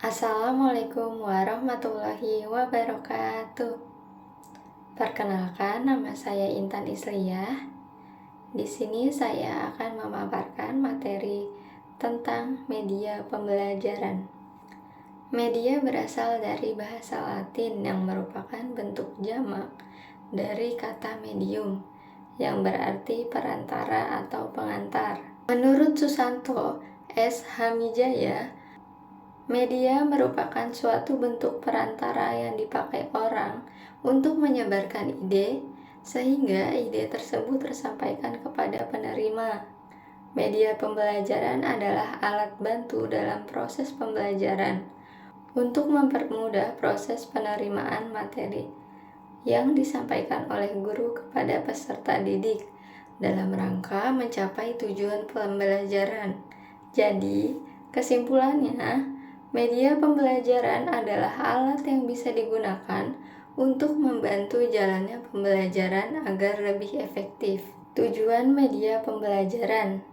Assalamualaikum warahmatullahi wabarakatuh. Perkenalkan, nama saya Intan Isliyah. Di sini saya akan memaparkan materi tentang media pembelajaran. Media berasal dari bahasa Latin yang merupakan bentuk jamak dari kata medium, yang berarti perantara atau pengantar. Menurut Susanto S. Hamijaya, media merupakan suatu bentuk perantara yang dipakai orang untuk menyebarkan ide, sehingga ide tersebut tersampaikan kepada penerima. Media pembelajaran adalah alat bantu dalam proses pembelajaran untuk mempermudah proses penerimaan materi yang disampaikan oleh guru kepada peserta didik dalam rangka mencapai tujuan pembelajaran. Jadi, kesimpulannya, media pembelajaran adalah alat yang bisa digunakan untuk membantu jalannya pembelajaran agar lebih efektif. Tujuan media pembelajaran.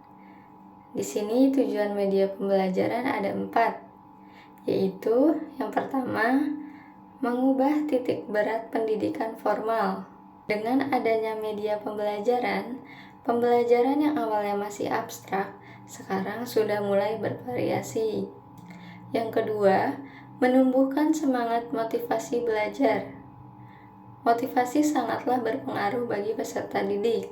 Di sini tujuan media pembelajaran ada 4, yaitu yang pertama, mengubah titik berat pendidikan formal. Dengan adanya media pembelajaran yang awalnya masih abstrak, sekarang sudah mulai bervariasi. Yang kedua, menumbuhkan semangat motivasi belajar. Motivasi sangatlah berpengaruh bagi peserta didik.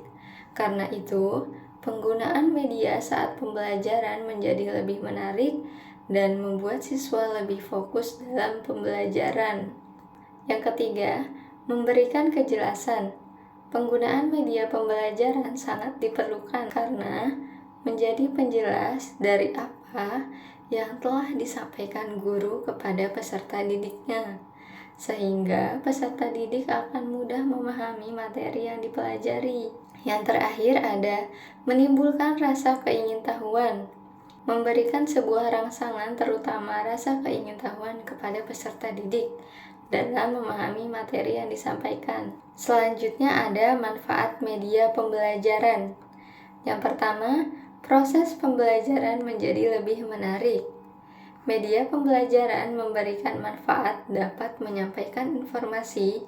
Karena itu, penggunaan media saat pembelajaran menjadi lebih menarik dan membuat siswa lebih fokus dalam pembelajaran. Yang ketiga, memberikan kejelasan. Penggunaan media pembelajaran sangat diperlukan karena menjadi penjelas dari apa yang telah disampaikan guru kepada peserta didiknya, sehingga peserta didik akan mudah memahami materi yang dipelajari. Yang terakhir ada menimbulkan rasa keingintahuan. Memberikan sebuah rangsangan, terutama rasa keingintahuan kepada peserta didik dalam memahami materi yang disampaikan. Selanjutnya ada manfaat media pembelajaran. Yang pertama, proses pembelajaran menjadi lebih menarik. Media pembelajaran memberikan manfaat dapat menyampaikan informasi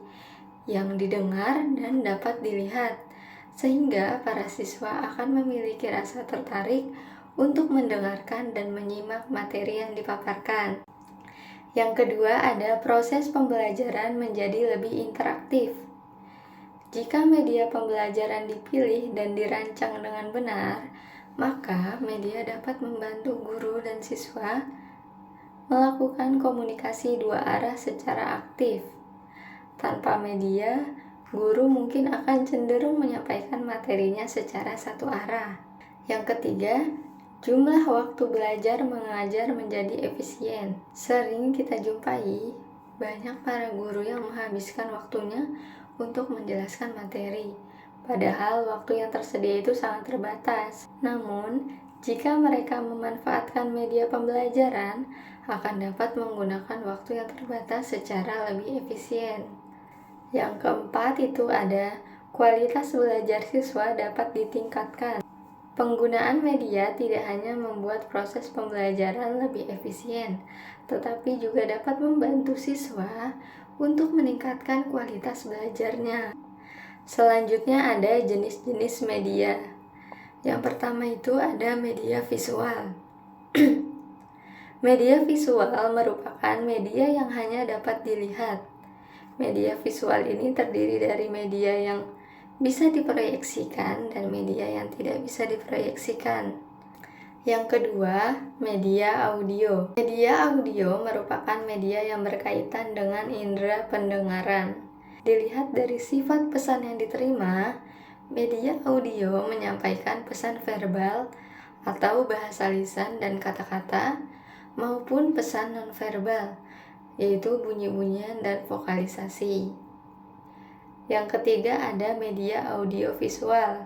yang didengar dan dapat dilihat, sehingga para siswa akan memiliki rasa tertarik untuk mendengarkan dan menyimak materi yang dipaparkan. Yang kedua ada proses pembelajaran menjadi lebih interaktif. Jika media pembelajaran dipilih dan dirancang dengan benar, maka media dapat membantu guru dan siswa melakukan komunikasi dua arah secara aktif. Tanpa media, guru mungkin akan cenderung menyampaikan materinya secara satu arah. Yang ketiga, jumlah waktu belajar mengajar menjadi efisien. Sering kita jumpai banyak para guru yang menghabiskan waktunya untuk menjelaskan materi, padahal waktu yang tersedia itu sangat terbatas. Namun, jika mereka memanfaatkan media pembelajaran, akan dapat menggunakan waktu yang terbatas secara lebih efisien. Yang keempat itu ada kualitas belajar siswa dapat ditingkatkan. Penggunaan media tidak hanya membuat proses pembelajaran lebih efisien, tetapi juga dapat membantu siswa untuk meningkatkan kualitas belajarnya. Selanjutnya ada jenis-jenis media. Yang pertama itu ada media visual. Media visual merupakan media yang hanya dapat dilihat. Media visual ini terdiri dari media yang bisa diproyeksikan dan media yang tidak bisa diproyeksikan. Yang kedua, media audio. Media audio merupakan media yang berkaitan dengan indera pendengaran. Dilihat dari sifat pesan yang diterima, media audio menyampaikan pesan verbal atau bahasa lisan dan kata-kata maupun pesan nonverbal, yaitu bunyi-bunyian dan vokalisasi. Yang ketiga ada media audiovisual.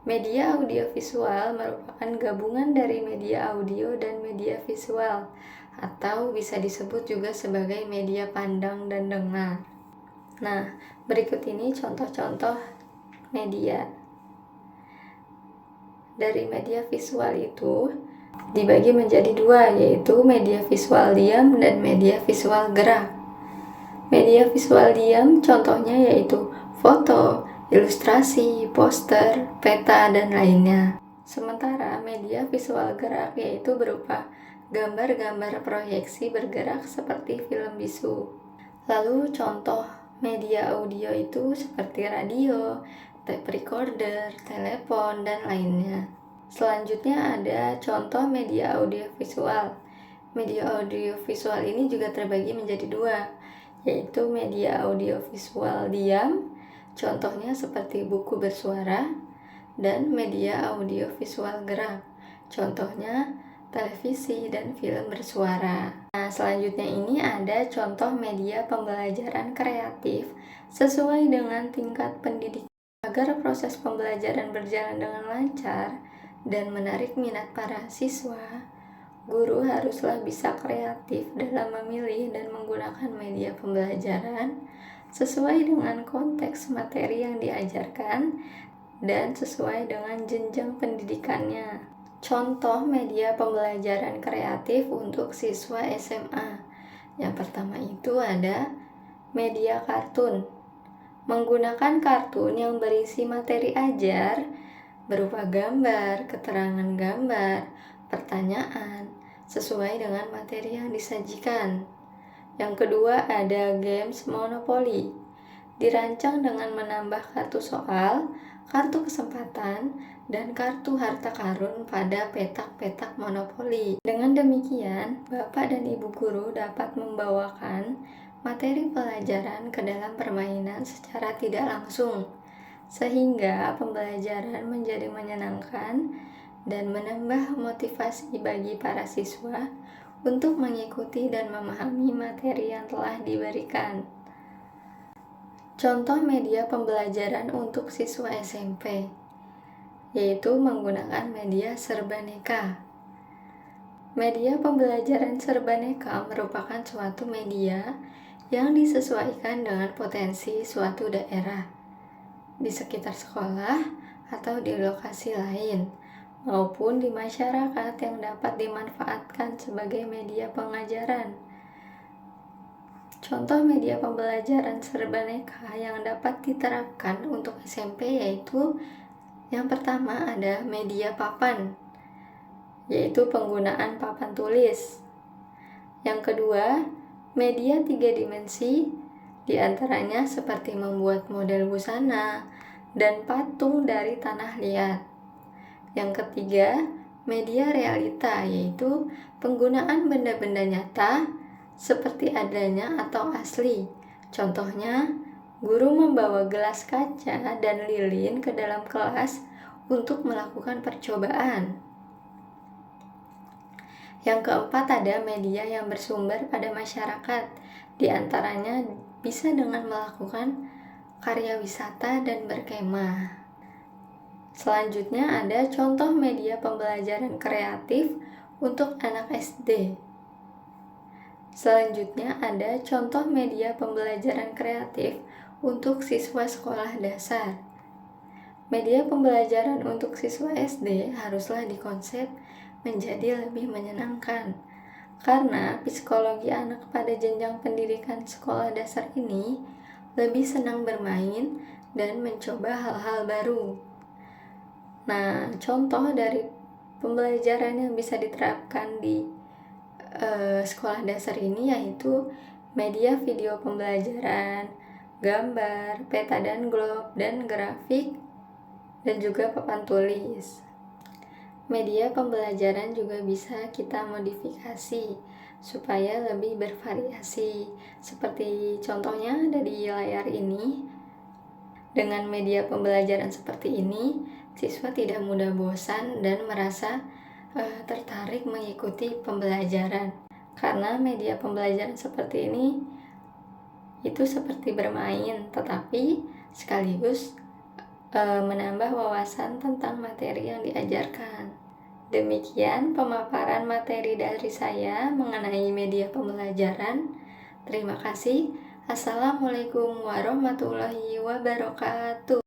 Media audiovisual merupakan gabungan dari media audio dan media visual, atau bisa disebut juga sebagai media pandang dan dengar. Nah, berikut ini contoh-contoh media. Dari media visual itu dibagi menjadi dua, yaitu media visual diam dan media visual gerak. Media visual diam contohnya yaitu foto, ilustrasi, poster, peta, dan lainnya. Sementara media visual gerak yaitu berupa gambar-gambar proyeksi bergerak seperti film bisu. Lalu contoh media audio itu seperti radio, tape recorder, telepon, dan lainnya. Selanjutnya ada contoh media audiovisual. Media audiovisual ini juga terbagi menjadi dua, yaitu media audiovisual diam, contohnya seperti buku bersuara, dan media audiovisual gerak, contohnya televisi dan film bersuara. Nah, selanjutnya ini ada contoh media pembelajaran kreatif sesuai dengan tingkat pendidikan. Agar proses pembelajaran berjalan dengan lancar dan menarik minat para siswa, guru haruslah bisa kreatif dalam memilih dan menggunakan media pembelajaran sesuai dengan konteks materi yang diajarkan dan sesuai dengan jenjang pendidikannya. Contoh media pembelajaran kreatif untuk siswa SMA. Yang pertama itu ada media kartun. Menggunakan kartun yang berisi materi ajar berupa gambar, keterangan gambar, pertanyaan, sesuai dengan materi yang disajikan. Yang kedua ada games monopoli. Dirancang dengan menambah kartu soal, kartu kesempatan, dan kartu harta karun pada petak-petak monopoli. Dengan demikian, Bapak dan Ibu guru dapat membawakan materi pelajaran ke dalam permainan secara tidak langsung, sehingga pembelajaran menjadi menyenangkan dan menambah motivasi bagi para siswa untuk mengikuti dan memahami materi yang telah diberikan. Contoh media pembelajaran untuk siswa SMP, yaitu menggunakan media serbaneka. Media pembelajaran serbaneka merupakan suatu media yang disesuaikan dengan potensi suatu daerah, di sekitar sekolah atau di lokasi lain, maupun di masyarakat yang dapat dimanfaatkan sebagai media pengajaran. Contoh media pembelajaran serbaneka yang dapat diterapkan untuk SMP yaitu yang pertama ada media papan, yaitu penggunaan papan tulis. Yang kedua, media 3 dimensi, diantaranya seperti membuat model busana dan patung dari tanah liat. Yang ketiga, media realita, yaitu penggunaan benda-benda nyata seperti adanya atau asli. Contohnya, guru membawa gelas kaca dan lilin ke dalam kelas untuk melakukan percobaan. Yang keempat ada media yang bersumber pada masyarakat, di antaranya bisa dengan melakukan karya wisata dan berkemah. Selanjutnya ada contoh media pembelajaran kreatif untuk anak SD. Selanjutnya ada contoh media pembelajaran kreatif untuk siswa sekolah dasar. Media pembelajaran untuk siswa SD haruslah dikonsep menjadi lebih menyenangkan, karena psikologi anak pada jenjang pendidikan sekolah dasar ini lebih senang bermain dan mencoba hal-hal baru. Nah, contoh dari pembelajaran yang bisa diterapkan di sekolah dasar ini yaitu media video pembelajaran, gambar, peta dan globe, dan grafik, dan juga papan tulis. Media pembelajaran juga bisa kita modifikasi supaya lebih bervariasi. Seperti contohnya ada di layar ini. Dengan media pembelajaran seperti ini, siswa tidak mudah bosan dan merasa tertarik mengikuti pembelajaran. Karena media pembelajaran seperti ini itu seperti bermain, tetapi sekaligus menambah wawasan tentang materi yang diajarkan. Demikian pemaparan materi dari saya mengenai media pembelajaran. Terima kasih. Assalamualaikum warahmatullahi wabarakatuh.